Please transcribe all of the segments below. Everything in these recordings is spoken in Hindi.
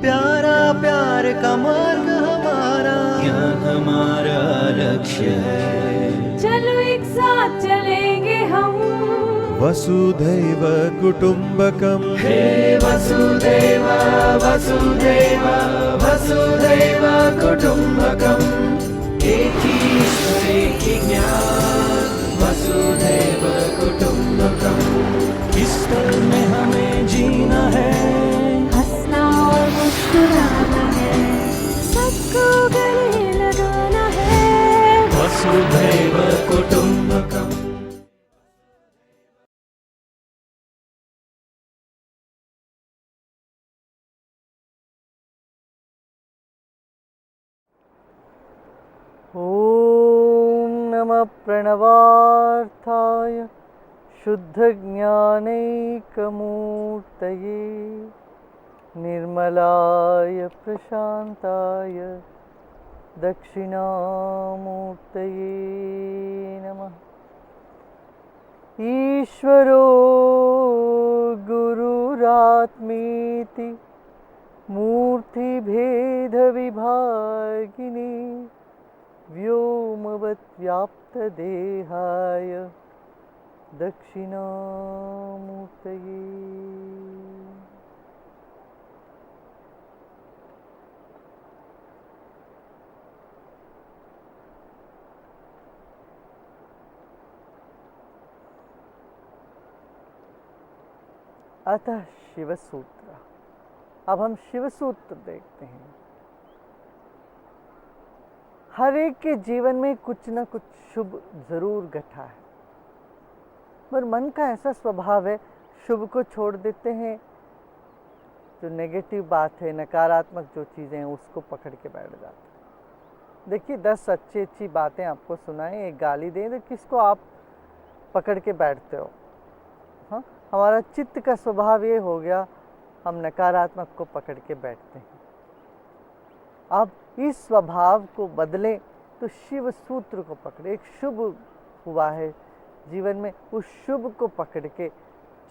प्यारा प्यार का मार्ग हमारा, ज्ञान हमारा लक्ष्य है। चलो एक साथ चलेंगे हम, वसुधैव कुटुम्बकम्। हे वसुदेव वसुदेव वसुधैव कुटुम्बकम्। एक ही ईश्वर एक ही ज्ञान, वसुधैव कुटुम्बकम्। इस पल में हमें जीना है, हंसना और मुस्कुराना है, सबको गले लगाना है। वसुधैव कुटुम्बकम्। ॐ नमः प्रणवार्थाय शुद्धज्ञानैकमूर्तये निर्मलाय प्रशान्ताय दक्षिणामूर्तये नमः। ईश्वरो गुरुरात्मेति मूर्तिभेदविभागिनी व्योमवद्व्याप्तदेहाय दक्षिणामूर्तये। अतः शिव सूत्र। अब हम शिव सूत्र देखते हैं। हर एक के जीवन में कुछ न कुछ शुभ जरूर घटा है, पर मन का ऐसा स्वभाव है, शुभ को छोड़ देते हैं, जो नेगेटिव बात है, नकारात्मक जो चीज़ें हैं उसको पकड़ के बैठ जाते हैं। देखिए 10 अच्छी बातें आपको सुनाएं, एक गाली दें तो किसको आप पकड़ के बैठते हो? हाँ, हमारा चित्त का स्वभाव ये हो गया, हम नकारात्मक को पकड़ के बैठते हैं। अब इस स्वभाव को बदलें तो शिव सूत्र को पकड़े। एक शुभ हुआ है जीवन में, उस शुभ को पकड़ के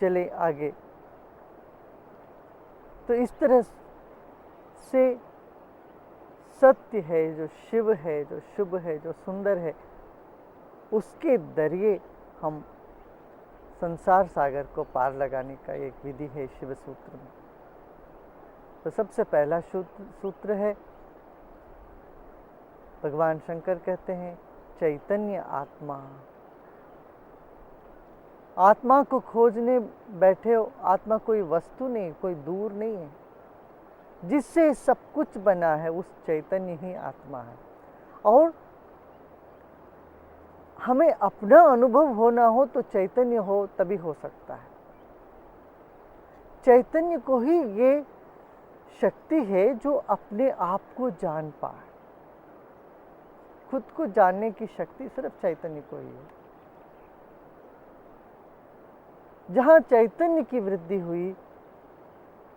चले आगे। तो इस तरह से सत्य है, जो शिव है, जो शुभ है, जो सुंदर है, उसके जरिए हम संसार सागर को पार लगाने का एक विधि है शिव सूत्र में। तो सबसे पहला सूत्र है, भगवान शंकर कहते हैं चैतन्य आत्मा। आत्मा को खोजने बैठे हो, आत्मा कोई वस्तु नहीं, कोई दूर नहीं है, जिससे सब कुछ बना है उस चैतन्य ही आत्मा है। और हमें अपना अनुभव होना हो तो चैतन्य हो तभी हो सकता है। चैतन्य को ही ये शक्ति है जो अपने आप को जान पाए। खुद को जानने की शक्ति सिर्फ चैतन्य को ही है। जहाँ चैतन्य की वृद्धि हुई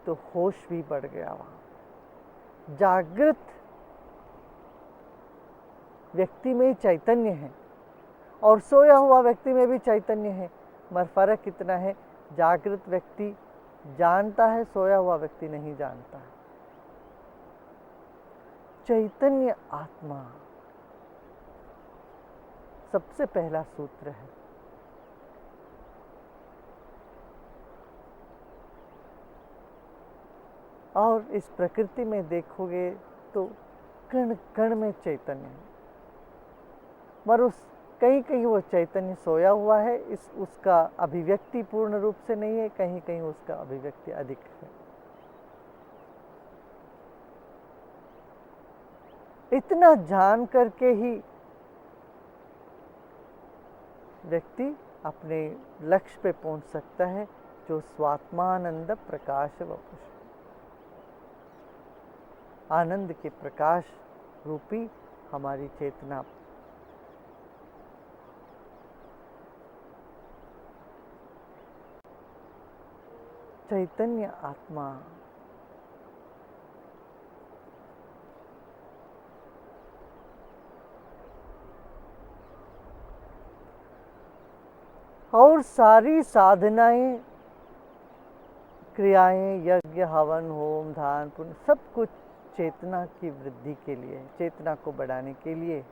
तो होश भी बढ़ गया। वहाँ जागृत व्यक्ति में चैतन्य है और सोया हुआ व्यक्ति में भी चैतन्य है, मगर फर्क इतना है, जागृत व्यक्ति जानता है, सोया हुआ व्यक्ति नहीं जानता है। चैतन्य आत्मा सबसे पहला सूत्र है। और इस प्रकृति में देखोगे तो कण कण में चैतन्य है, मगर उस कहीं कहीं वो चैतन्य सोया हुआ है, इस उसका अभिव्यक्ति पूर्ण रूप से नहीं है, कहीं कहीं उसका अभिव्यक्ति अधिक है। इतना जान करके ही व्यक्ति अपने लक्ष्य पे पहुंच सकता है, जो स्वात्मानंद प्रकाश वपुष, आनंद के प्रकाश रूपी हमारी चेतना। चैतन्य आत्मा और सारी साधनाएं क्रियाएं, यज्ञ, हवन, होम, दान, पुण्य सब कुछ चेतना की वृद्धि के लिए है, चेतना को बढ़ाने के लिए।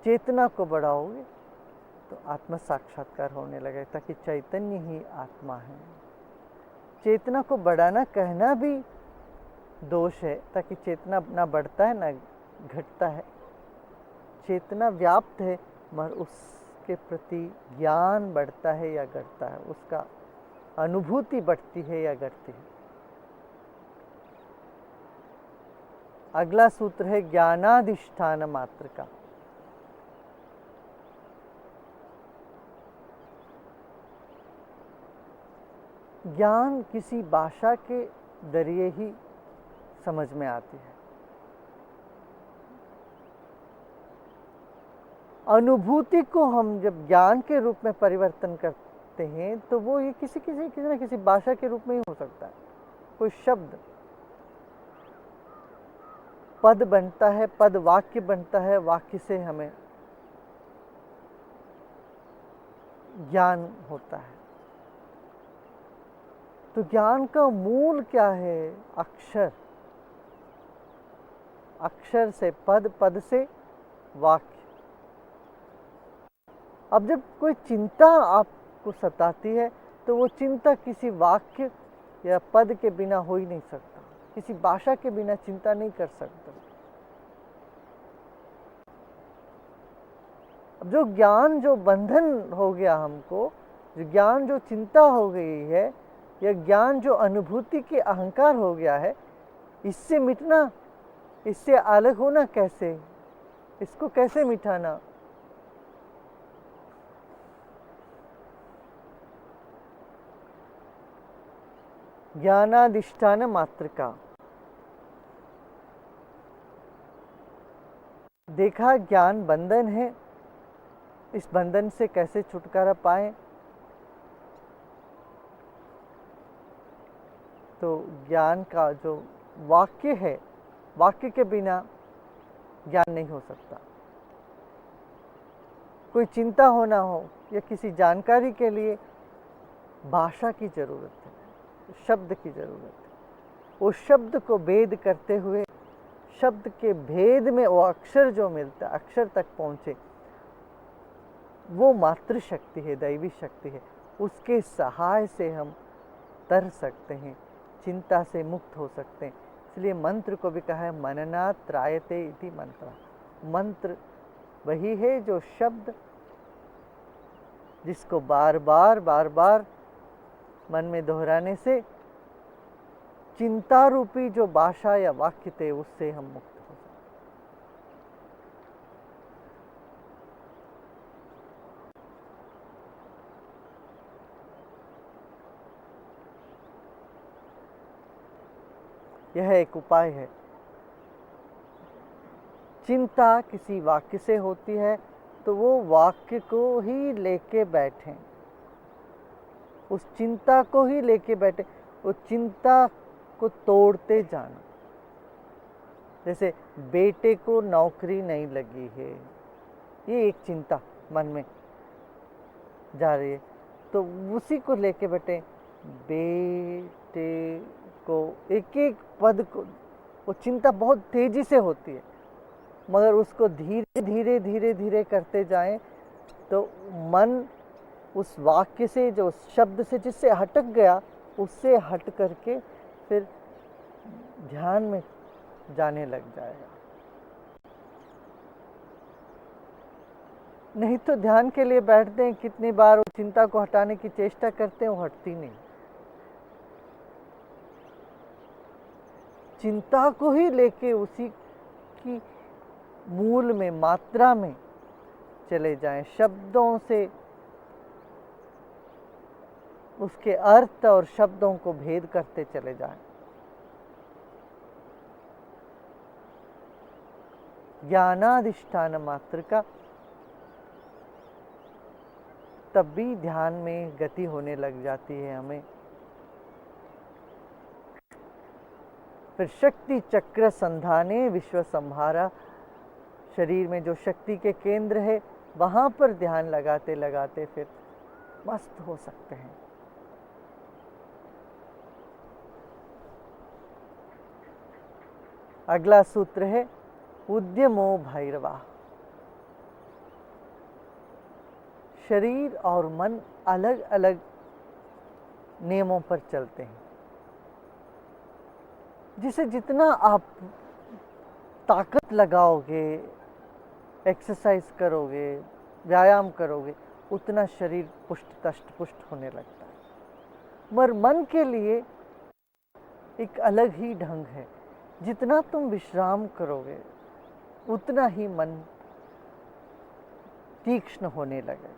चेतना को बढ़ाओगे तो आत्म साक्षात्कार होने लगेगा, ताकि चैतन्य ही आत्मा है। चेतना को बढ़ाना कहना भी दोष है, ताकि चेतना ना बढ़ता है ना घटता है। चेतना व्याप्त है, मगर उसके प्रति ज्ञान बढ़ता है या घटता है, उसका अनुभूति बढ़ती है या घटती है। अगला सूत्र है ज्ञानाधिष्ठान मात्र का। ज्ञान किसी भाषा के जरिए ही समझ में आती है। अनुभूति को हम जब ज्ञान के रूप में परिवर्तन करते हैं तो वो ये किसी न किसी भाषा के रूप में ही हो सकता है। कोई शब्द पद बनता है, पद वाक्य बनता है, वाक्य से हमें ज्ञान होता है। तो ज्ञान का मूल क्या है? अक्षर, अक्षर से पद, पद से वाक्य। अब जब कोई चिंता आपको सताती है तो वो चिंता किसी वाक्य या पद के बिना हो ही नहीं सकता, किसी भाषा के बिना चिंता नहीं कर सकता। अब जो ज्ञान, जो बंधन हो गया हमको, जो ज्ञान, जो चिंता हो गई है, या ज्ञान जो अनुभूति के अहंकार हो गया है, इससे मिटना, इससे अलग होना कैसे? इसको कैसे मिटाना? ज्ञानाधिष्ठान मात्र का। देखा ज्ञान बंधन है, इस बंधन से कैसे छुटकारा पाएं? तो ज्ञान का जो वाक्य है, वाक्य के बिना ज्ञान नहीं हो सकता। कोई चिंता होना हो या किसी जानकारी के लिए भाषा की जरूरत है, शब्द की जरूरत है। वो शब्द को भेद करते हुए, शब्द के भेद में वो अक्षर जो मिलता, अक्षर तक पहुंचे, वो मातृ शक्ति है, दैवी शक्ति है। उसके सहाय से हम तर सकते हैं, चिंता से मुक्त हो सकते हैं। इसलिए मंत्र को भी कहा है मननात् त्रायते इति मंत्र। मंत्र वही है जो शब्द, जिसको बार बार मन में दोहराने से चिंता रूपी जो भाषा या वाक्य थे उससे हम मुक्त हो सकते। यह एक उपाय है। चिंता किसी वाक्य से होती है तो वो वाक्य को ही लेके बैठें, उस चिंता को ही लेके बैठे, उस चिंता को तोड़ते जाना। जैसे बेटे को नौकरी नहीं लगी है, ये एक चिंता मन में जा रही है, तो उसी को लेके बैठे। बेटे को एक एक पद को, वो चिंता बहुत तेजी से होती है, मगर उसको धीरे धीरे करते जाएं तो मन उस वाक्य से, जो शब्द से जिससे हटक गया, उससे हट करके फिर ध्यान में जाने लग जाएगा। नहीं तो ध्यान के लिए बैठते हैं, कितनी बार वो चिंता को हटाने की चेष्टा करते हैं, वो हटती नहीं। चिंता को ही लेके उसी की मूल में, मात्रा में चले जाएं, शब्दों से उसके अर्थ और शब्दों को भेद करते चले जाएं। ज्ञानाधिष्ठान मात्र का, तब भी ध्यान में गति होने लग जाती है हमें। फिर शक्ति चक्र संधाने विश्व संहारा, शरीर में जो शक्ति के केंद्र है वहाँ पर ध्यान लगाते लगाते फिर मस्त हो सकते हैं। अगला सूत्र है उद्यमो भैरवा। शरीर और मन अलग अलग नियमों पर चलते हैं, जिसे जितना आप ताकत लगाओगे, एक्सरसाइज करोगे, व्यायाम करोगे, उतना शरीर पुष्ट तष्ट पुष्ट होने लगता है। मगर मन के लिए एक अलग ही ढंग है। जितना तुम विश्राम करोगे उतना ही मन तीक्ष्ण होने लगेगा।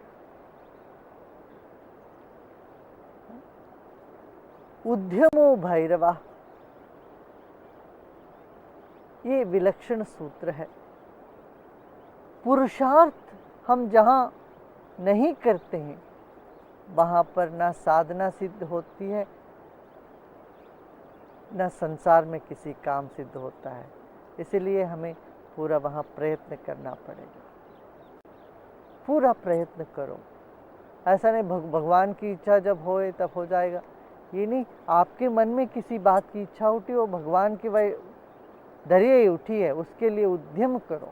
उद्यमो भैरवा, ये विलक्षण सूत्र है। पुरुषार्थ हम जहाँ नहीं करते हैं वहाँ पर ना साधना सिद्ध होती है, न संसार में किसी काम सिद्ध होता है। इसलिए हमें पूरा वहाँ प्रयत्न करना पड़ेगा। पूरा प्रयत्न करो। ऐसा नहीं भगवान की इच्छा जब होए तब हो जाएगा, ये नहीं। आपके मन में किसी बात की इच्छा उठी हो, भगवान की वही दरिए उठी है, उसके लिए उद्यम करो।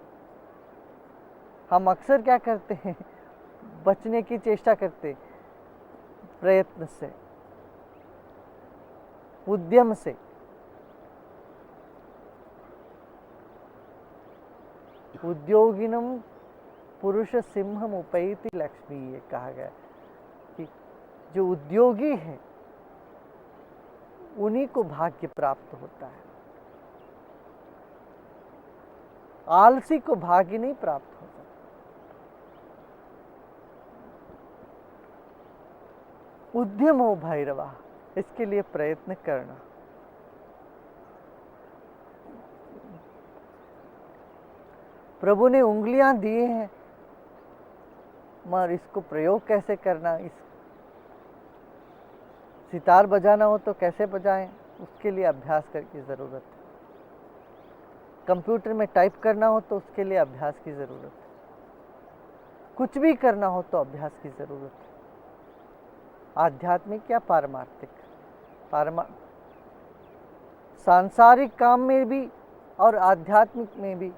हम अक्सर क्या करते हैं, बचने की चेष्टा करते, प्रयत्न से, उद्यम से। उद्योगिनम पुरुष सिंहम उपैति लक्ष्मी, ये कहा गया कि जो उद्योगी है उन्हीं को भाग्य प्राप्त होता है। आलसी को भाग्य नहीं प्राप्त होता। उद्यम हो भैरवा, इसके लिए प्रयत्न करना। प्रभु ने उंगलियां दिए हैं, मगर इसको प्रयोग कैसे करना, इस सितार बजाना हो तो कैसे बजाएं, उसके लिए अभ्यास की ज़रूरत है। कंप्यूटर में टाइप करना हो तो उसके लिए अभ्यास की ज़रूरत है। कुछ भी करना हो तो अभ्यास की ज़रूरत है। आध्यात्मिक या पारमार्थिक, सांसारिक काम में भी और आध्यात्मिक में भी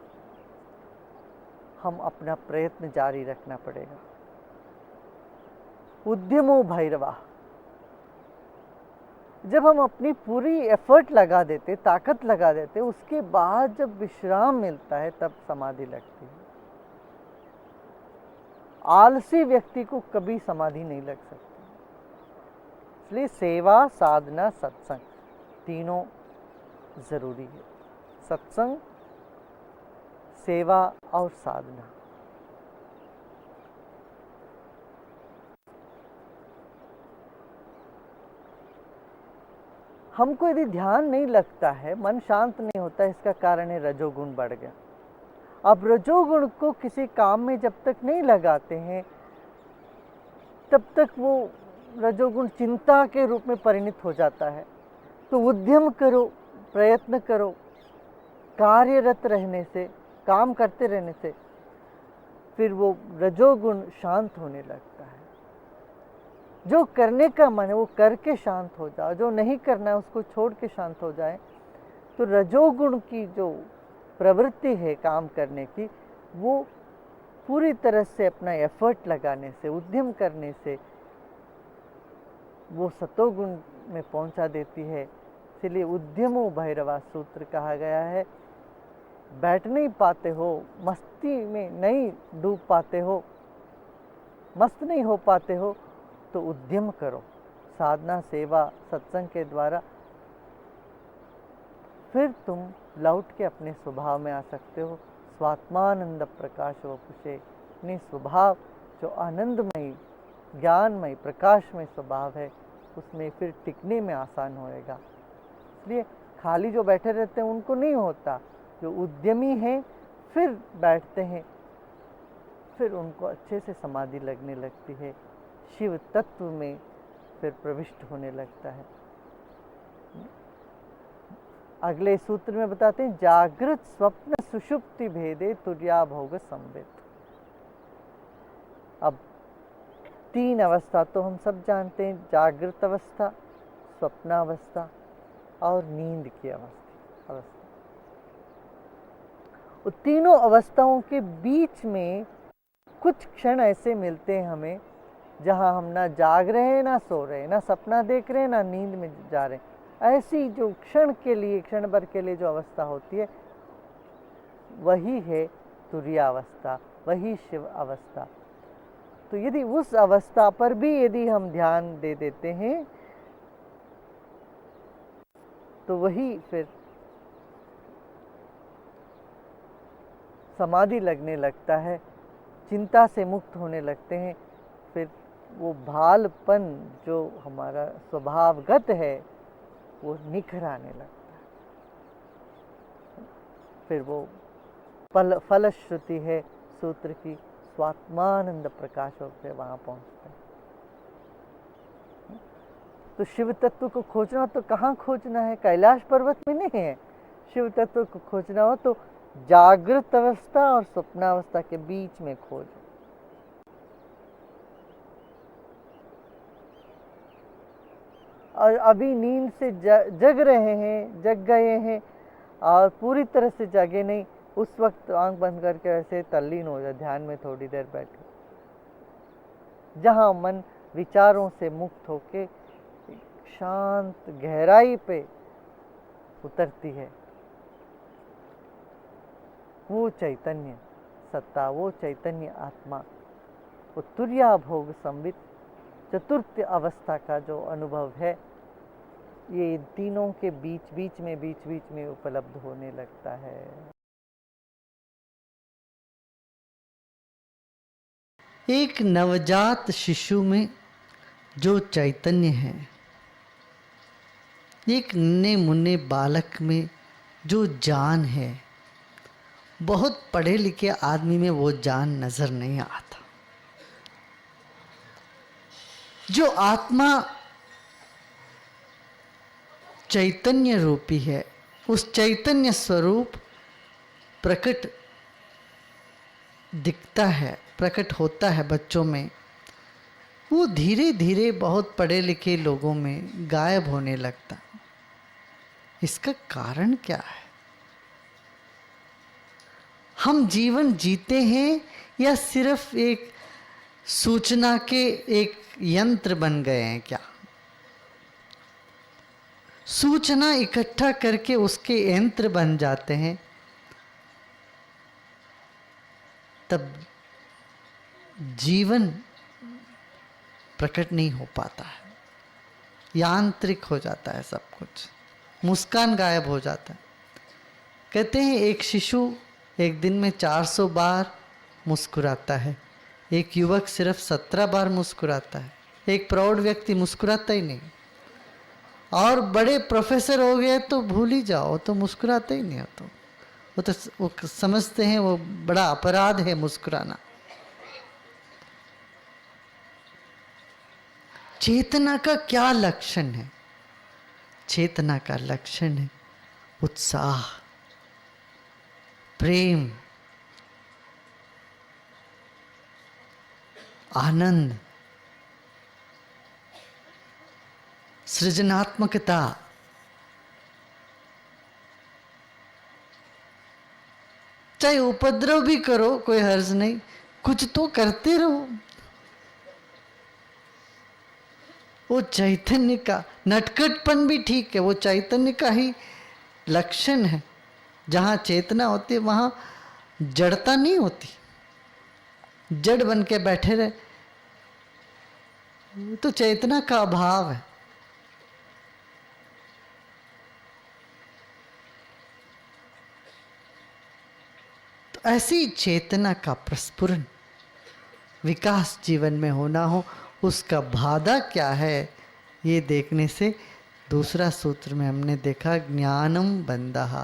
हम अपना प्रयत्न जारी रखना पड़ेगा। उद्यमो भैरवा, जब हम अपनी पूरी एफर्ट लगा देते, ताकत लगा देते, उसके बाद जब विश्राम मिलता है तब समाधि लगती है। आलसी व्यक्ति को कभी समाधि नहीं लग सकती। इसलिए सेवा, साधना, सत्संग तीनों जरूरी है। सत्संग, सेवा और साधना। हमको यदि ध्यान नहीं लगता है, मन शांत नहीं होता, इसका कारण है रजोगुण बढ़ गया। अब रजोगुण को किसी काम में जब तक नहीं लगाते हैं तब तक वो रजोगुण चिंता के रूप में परिणत हो जाता है। तो उद्यम करो, प्रयत्न करो। कार्यरत रहने से, काम करते रहने से फिर वो रजोगुण शांत होने लगता है। जो करने का मन है वो करके शांत हो जाओ, जो नहीं करना है उसको छोड़ के शांत हो जाए। तो रजोगुण की जो प्रवृत्ति है काम करने की, वो पूरी तरह से अपना एफर्ट लगाने से, उद्यम करने से वो सतोगुण में पहुंचा देती है। इसलिए उद्यमो भैरवा सूत्र कहा गया है। बैठ नहीं पाते हो, मस्ती में नहीं डूब पाते हो, मस्त नहीं हो पाते हो, तो उद्यम करो साधना, सेवा, सत्संग के द्वारा। फिर तुम लौट के अपने स्वभाव में आ सकते हो। स्वात्मानंद प्रकाश वपुषे, अपने स्वभाव जो आनंदमयी, ज्ञानमय, प्रकाशमय स्वभाव है, उसमें फिर टिकने में आसान होएगा। इसलिए खाली जो बैठे रहते हैं उनको नहीं होता। जो उद्यमी हैं फिर बैठते हैं, फिर उनको अच्छे से समाधि लगने लगती है, शिव तत्व में फिर प्रविष्ट होने लगता है। अगले सूत्र में बताते हैं, जागृत स्वप्न सुषुप्ति भेदे तुर्या भोग संवित। अब तीन अवस्था तो हम सब जानते हैं, जागृत अवस्था, स्वप्नावस्था और नींद की अवस्था। वो तीनों अवस्थाओं के बीच में कुछ क्षण ऐसे मिलते हैं हमें जहां हम ना जाग रहे हैं, ना सो रहे हैं, ना सपना देख रहे हैं, ना नींद में जा रहे हैं। ऐसी जो क्षण के लिए, क्षण भर के लिए जो अवस्था होती है, वही है तुरीयावस्था, वही शिव अवस्था। तो यदि उस अवस्था पर भी यदि हम ध्यान दे देते हैं तो वही फिर समाधि लगने लगता है, चिंता से मुक्त होने लगते हैं। फिर वो भालपन जो हमारा स्वभावगत है वो निखर आने लगता है। फिर वो फलश्रुति है सूत्र की, स्वात्मानंद प्रकाश होकर वहाँ पहुँचते हैं। तो शिव तत्व को खोजना तो कहाँ खोजना है? कैलाश पर्वत में नहीं है। शिव तत्व को खोजना हो तो जागृत अवस्था और स्वप्नावस्था के बीच में खोजो। और अभी नींद से जग रहे हैं, जग गए हैं और पूरी तरह से जगे नहीं, उस वक्त आंख बंद करके ऐसे तल्लीन हो जाए, ध्यान में थोड़ी देर बैठो, जहां मन विचारों से मुक्त होके शांत गहराई पे उतरती है। वो चैतन्य सत्ता, वो चैतन्य आत्मा, वो तुर्या भोग संवित चतुर्थ अवस्था का जो अनुभव है, ये तीनों के बीच बीच में उपलब्ध होने लगता है। एक नवजात शिशु में जो चैतन्य है, एक नन्हे मुन्ने बालक में जो जान है, बहुत पढ़े लिखे आदमी में वो जान नजर नहीं आता। जो आत्मा चैतन्य रूपी है, उस चैतन्य स्वरूप प्रकट दिखता है, प्रकट होता है बच्चों में, वो धीरे धीरे बहुत पढ़े लिखे लोगों में गायब होने लगता। इसका कारण क्या है? हम जीवन जीते हैं या सिर्फ एक सूचना के एक यंत्र बन गए हैं क्या? सूचना इकट्ठा करके उसके यंत्र बन जाते हैं, तब जीवन प्रकट नहीं हो पाता है, यांत्रिक हो जाता है सब कुछ, मुस्कान गायब हो जाता है। कहते हैं एक शिशु एक दिन में 400 बार मुस्कुराता है, एक युवक सिर्फ 17 बार मुस्कुराता है, एक प्रौढ़ व्यक्ति मुस्कुराता ही नहीं, और बड़े प्रोफेसर हो गए तो भूल ही जाओ, तो मुस्कुराते ही नहीं हो। तो वो समझते हैं वो बड़ा अपराध है मुस्कुराना। चेतना का क्या लक्षण है? चेतना का लक्षण है उत्साह, प्रेम, आनंद, सृजनात्मकता। चाहे उपद्रव भी करो, कोई हर्ज नहीं, कुछ तो करते रहो। वो चैतन्य का नटखटपन भी ठीक है, वो चैतन्य का ही लक्षण है। जहाँ चेतना होती है वहाँ जड़ता नहीं होती। जड़ बन के बैठे रहे तो चेतना का अभाव है। तो ऐसी चेतना का प्रस्फुरन, विकास जीवन में होना हो, उसका बाधा क्या है, ये देखने से दूसरा सूत्र में हमने देखा ज्ञानम बंधः।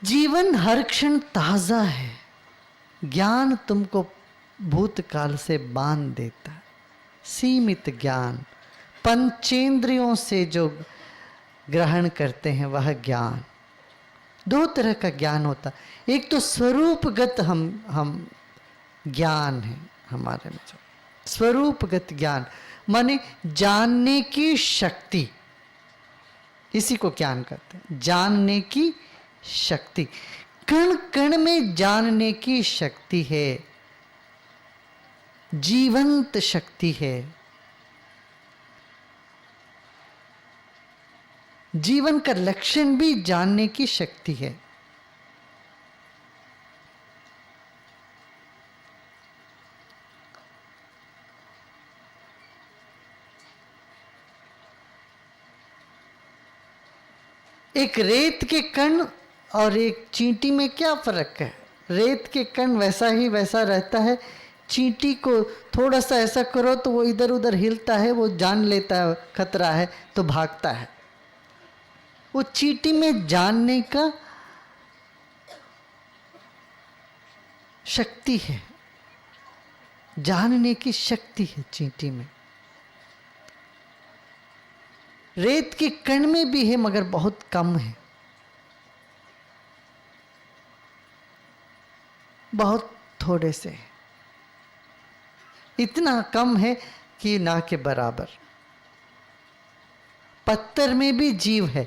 जीवन हर क्षण ताजा है, ज्ञान तुमको भूतकाल से बांध देता है। सीमित ज्ञान, पंचेंद्रियों से जो ग्रहण करते हैं वह ज्ञान, दो तरह का ज्ञान होता है। एक तो स्वरूपगत हम ज्ञान है हमारे में, जो स्वरूपगत ज्ञान माने जानने की शक्ति, इसी को ज्ञान कहते हैं, जानने की शक्ति। कण कण में जानने की शक्ति है, जीवंत शक्ति है। जीवन का लक्षण भी जानने की शक्ति है। एक रेत के कण और एक चींटी में क्या फर्क है? रेत के कण वैसा ही वैसा रहता है, चींटी को थोड़ा सा ऐसा करो तो वो इधर उधर हिलता है, वो जान लेता है खतरा है तो भागता है। वो चींटी में जानने का शक्ति है, जानने की शक्ति है चींटी में। रेत के कण में भी है मगर बहुत कम है, बहुत थोड़े से है, इतना कम है कि ना के बराबर। पत्थर में भी जीव है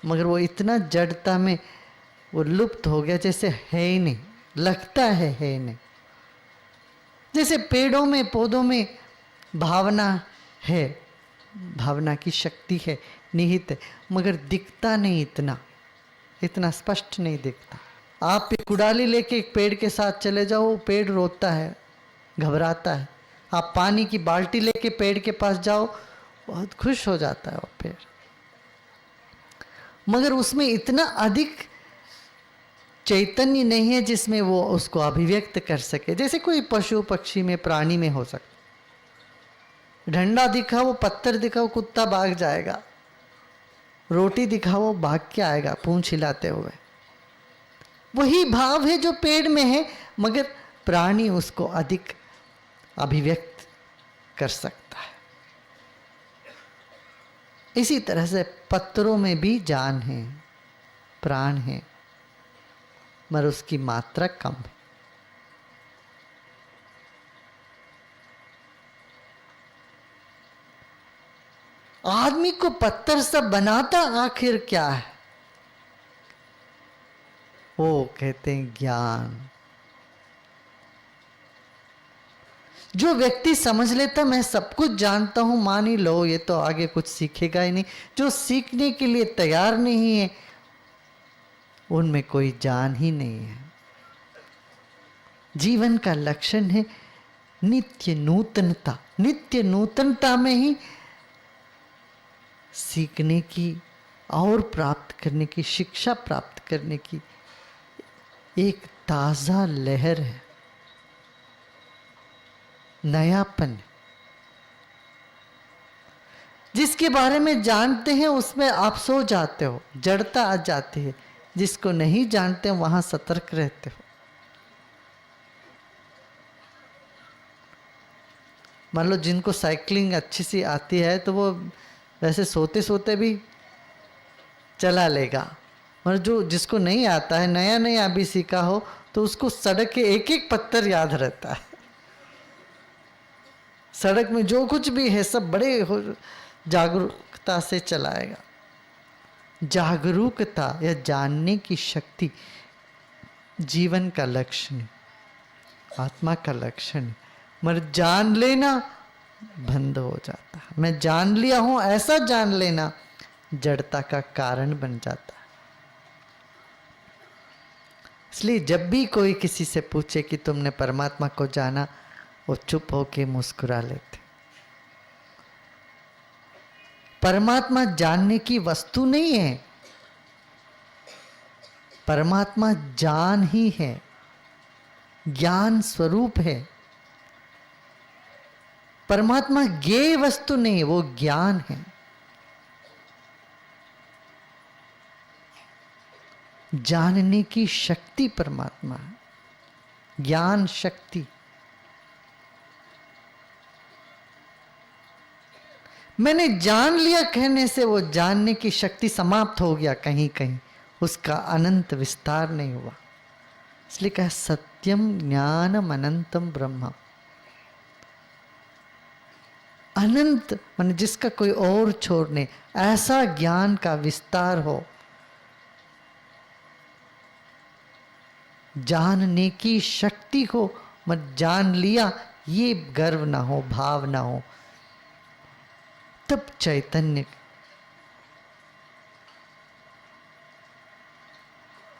मगर वो इतना जड़ता में वो लुप्त हो गया, जैसे है ही नहीं, लगता है ही नहीं। जैसे पेड़ों में पौधों में भावना है, भावना की शक्ति है, निहित है, मगर दिखता नहीं, इतना स्पष्ट नहीं दिखता। आप एक कुड़ाली लेके एक पेड़ के साथ चले जाओ, वो पेड़ रोता है, घबराता है। आप पानी की बाल्टी लेके पेड़ के पास जाओ, बहुत खुश हो जाता है वो पेड़, मगर उसमें इतना अधिक चैतन्य नहीं है जिसमें वो उसको अभिव्यक्त कर सके, जैसे कोई पशु पक्षी में, प्राणी में हो सकता। डंडा दिखाओ, पत्थर दिखाओ, कुत्ता भाग जाएगा। रोटी दिखाओ, भाग के आएगा पूंछ हिलाते हुए। वही भाव है जो पेड़ में है, मगर प्राणी उसको अधिक अभिव्यक्त कर सकता है। इसी तरह से पत्थरों में भी जान है, प्राण है, मगर उसकी मात्रा कम है। आदमी को पत्थर सब बनाता आखिर क्या है? वो कहते हैं ज्ञान। जो व्यक्ति समझ लेता मैं सब कुछ जानता हूं, मान ही लो ये तो आगे कुछ सीखेगा ही नहीं, जो सीखने के लिए तैयार नहीं है उनमें कोई जान ही नहीं है। जीवन का लक्षण है नित्य नूतनता। नित्य नूतनता में ही सीखने की और प्राप्त करने की, शिक्षा प्राप्त करने की एक ताजा लहर है, नयापन। जिसके बारे में जानते हैं उसमें आप सो जाते हो, जड़ता आ जाती है। जिसको नहीं जानते वहां सतर्क रहते हो। मान लो जिनको साइकिलिंग अच्छी सी आती है तो वो वैसे सोते सोते भी चला लेगा, और जो जिसको नहीं आता है, नया नया अभी सीखा हो, तो उसको सड़क के एक एक पत्थर याद रहता है। सड़क में जो कुछ भी है सब बड़े जागरूकता से चलाएगा। जागरूकता या जानने की शक्ति जीवन का लक्षण है, आत्मा का लक्षण है। मगर जान लेना बंद हो जाता है। मैं जान लिया हूं ऐसा जान लेना जड़ता का कारण बन जाता है। इसलिए जब भी कोई किसी से पूछे कि तुमने परमात्मा को जाना, वो चुप होके मुस्कुरा लेते। परमात्मा जानने की वस्तु नहीं है, परमात्मा जान ही है, ज्ञान स्वरूप है। परमात्मा ज्ञेय वस्तु नहीं है, वो ज्ञान है। जानने की शक्ति परमात्मा है, ज्ञान शक्ति। मैंने जान लिया कहने से वो जानने की शक्ति समाप्त हो गया कहीं कहीं, उसका अनंत विस्तार नहीं हुआ। इसलिए कहा सत्यम ज्ञानम अनंतम ब्रह्म। अनंत मान जिसका कोई और छोर नहीं, ऐसा ज्ञान का विस्तार हो, जानने की शक्ति हो, मत जान लिया ये गर्व ना हो, भाव ना हो, तब चैतन्य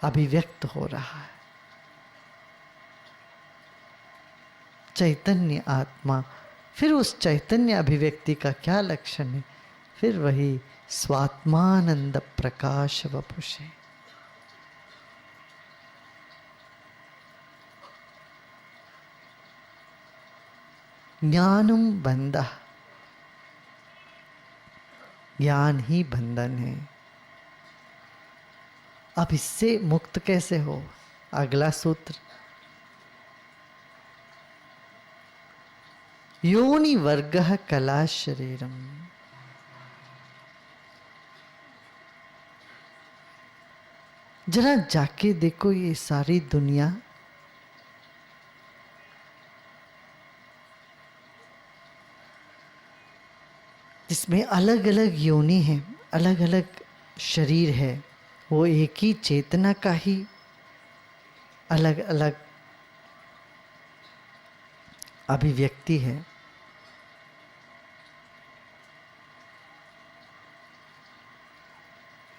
अभिव्यक्त हो रहा है। चैतन्य आत्मा, फिर उस चैतन्य अभिव्यक्ति का क्या लक्षण है? फिर वही स्वात्मानंद प्रकाश वपुषे। ज्ञानम बंधा, ज्ञान ही बंधन है। अब इससे मुक्त कैसे हो? अगला सूत्र, योनि वर्गः कला शरीरम। जरा जाके देखो ये सारी दुनिया, जिसमें अलग अलग योनि है, अलग अलग शरीर है, वो एक ही चेतना का ही अलग अलग अभिव्यक्ति है।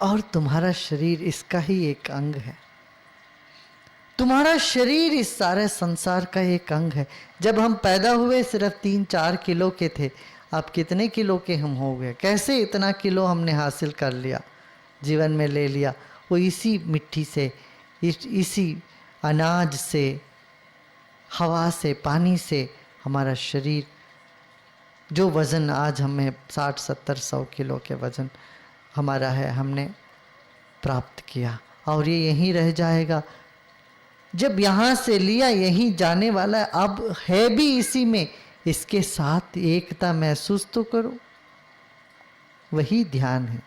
और तुम्हारा शरीर इसका ही एक अंग है। तुम्हारा शरीर इस सारे संसार का एक अंग है। जब हम पैदा हुए सिर्फ 3-4 किलो के थे, अब कितने किलो के हम हो गए? कैसे इतना किलो हमने हासिल कर लिया, जीवन में ले लिया? वो इसी मिट्टी से, इसी अनाज से, हवा से, पानी से हमारा शरीर, जो वज़न आज हमें 60-70-100 किलो के वज़न हमारा है, हमने प्राप्त किया और ये यहीं रह जाएगा। जब यहाँ से लिया यहीं जाने वाला है, अब है भी इसी में, इसके साथ एकता महसूस तो करो। वही ध्यान है।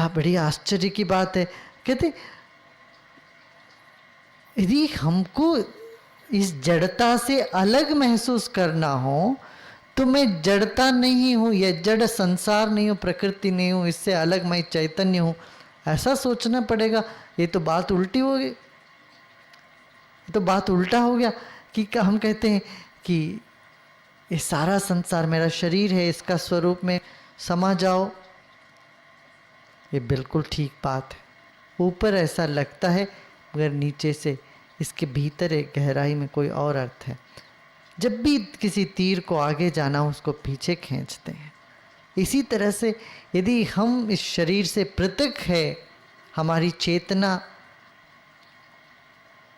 बड़ी आश्चर्य की बात है। कहते यदि हमको इस जड़ता से अलग महसूस करना हो तो मैं जड़ता नहीं हूँ, यह जड़ संसार नहीं हूँ, प्रकृति नहीं हूँ, इससे अलग मैं चैतन्य हूँ, ऐसा सोचना पड़ेगा। ये तो बात उल्टी हो गई। ये तो बात उल्टा हो गया कि हम कहते हैं कि ये सारा संसार मेरा शरीर है, इसका स्वरूप में समा जाओ। ये बिल्कुल ठीक बात है। ऊपर ऐसा लगता है मगर नीचे से इसके भीतर एक गहराई में कोई और अर्थ है। जब भी किसी तीर को आगे जाना हो उसको पीछे खींचते हैं। इसी तरह से यदि हम इस शरीर से पृथक है, हमारी चेतना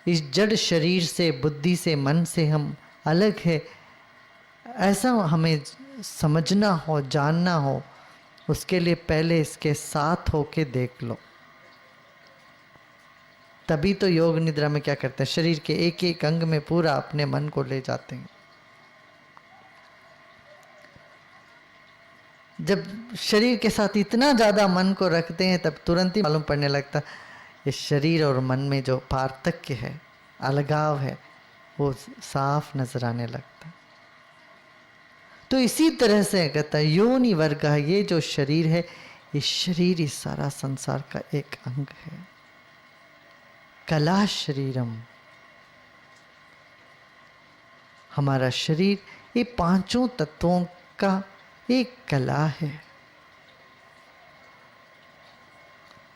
इस जड़ शरीर से, बुद्धि से, मन से हम अलग है, ऐसा हमें समझना हो, जानना हो, उसके लिए पहले इसके साथ होके देख लो। तभी तो योग निद्रा में क्या करते हैं, शरीर के एक एक अंग में पूरा अपने मन को ले जाते हैं। जब शरीर के साथ इतना ज़्यादा मन को रखते हैं तब तुरंत ही मालूम पड़ने लगता इस शरीर और मन में जो पार्थक्य है, अलगाव है, वो साफ नजर आने लगता है। तो इसी तरह से कहता है योनि वर्ग, ये जो शरीर है, ये शरीर इस सारा संसार का एक अंग है। कला शरीरम, हमारा शरीर ये पांचों तत्वों का एक कला है।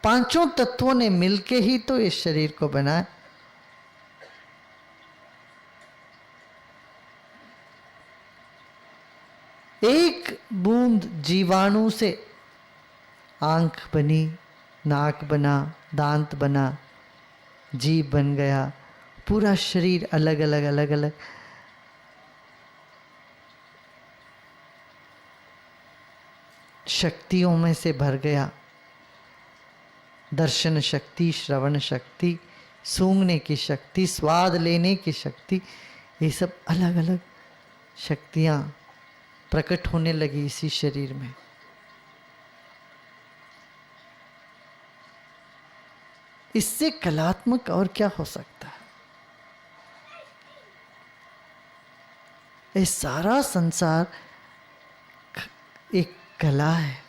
पांचों तत्वों ने मिलके ही तो इस शरीर को बनाया। एक बूंद जीवाणु से आंख बनी, नाक बना, दांत बना, जीभ बन गया, पूरा शरीर अलग अलग अलग अलग शक्तियों में से भर गया। दर्शन शक्ति, श्रवण शक्ति, सूंघने की शक्ति, स्वाद लेने की शक्ति, ये सब अलग अलग शक्तियां प्रकट होने लगी इसी शरीर में। इससे कलात्मक और क्या हो सकता है? ये सारा संसार एक कला है।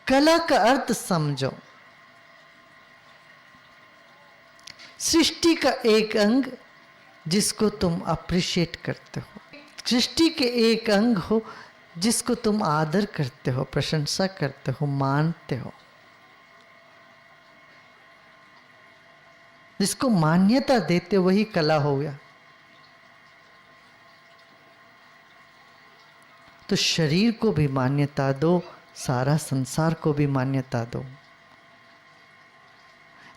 कला का अर्थ समझो, सृष्टि का एक अंग जिसको तुम अप्रिशिएट करते हो, सृष्टि के एक अंग हो जिसको तुम आदर करते हो, प्रशंसा करते हो, मानते हो, जिसको मान्यता देते हो, वही कला हो गया। तो शरीर को भी मान्यता दो, सारा संसार को भी मान्यता दो।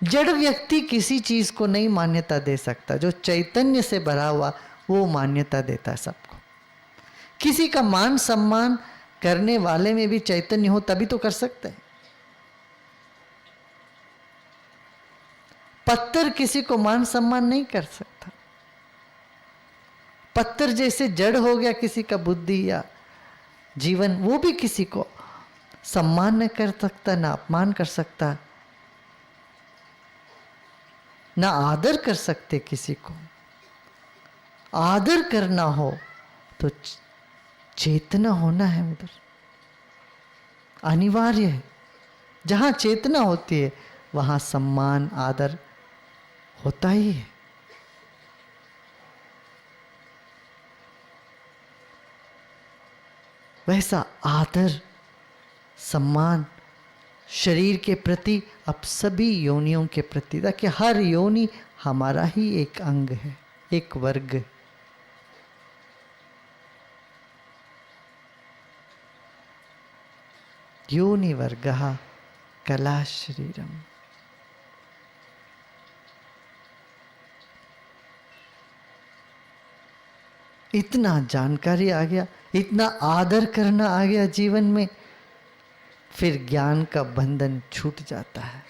जड़ व्यक्ति किसी चीज को नहीं मान्यता दे सकता, जो चैतन्य से भरा हुआ वो मान्यता देता है सबको। किसी का मान सम्मान करने वाले में भी चैतन्य हो तभी तो कर सकते हैं। पत्थर किसी को मान सम्मान नहीं कर सकता। पत्थर जैसे जड़ हो गया किसी का बुद्धि या जीवन, वो भी किसी को सम्मान न कर सकता, ना अपमान कर सकता, ना आदर कर सकते किसी को। आदर करना हो तो चेतना होना है उधर, अनिवार्य है। जहां चेतना होती है वहां सम्मान आदर होता ही है। वैसा आदर सम्मान शरीर के प्रति, अब सभी योनियों के प्रति, ताकि हर योनि हमारा ही एक अंग है, एक वर्ग। योनि वर्गः कला शरीरम। इतना जानकारी आ गया, इतना आदर करना आ गया जीवन में, फिर ज्ञान का बंधन छूट जाता है।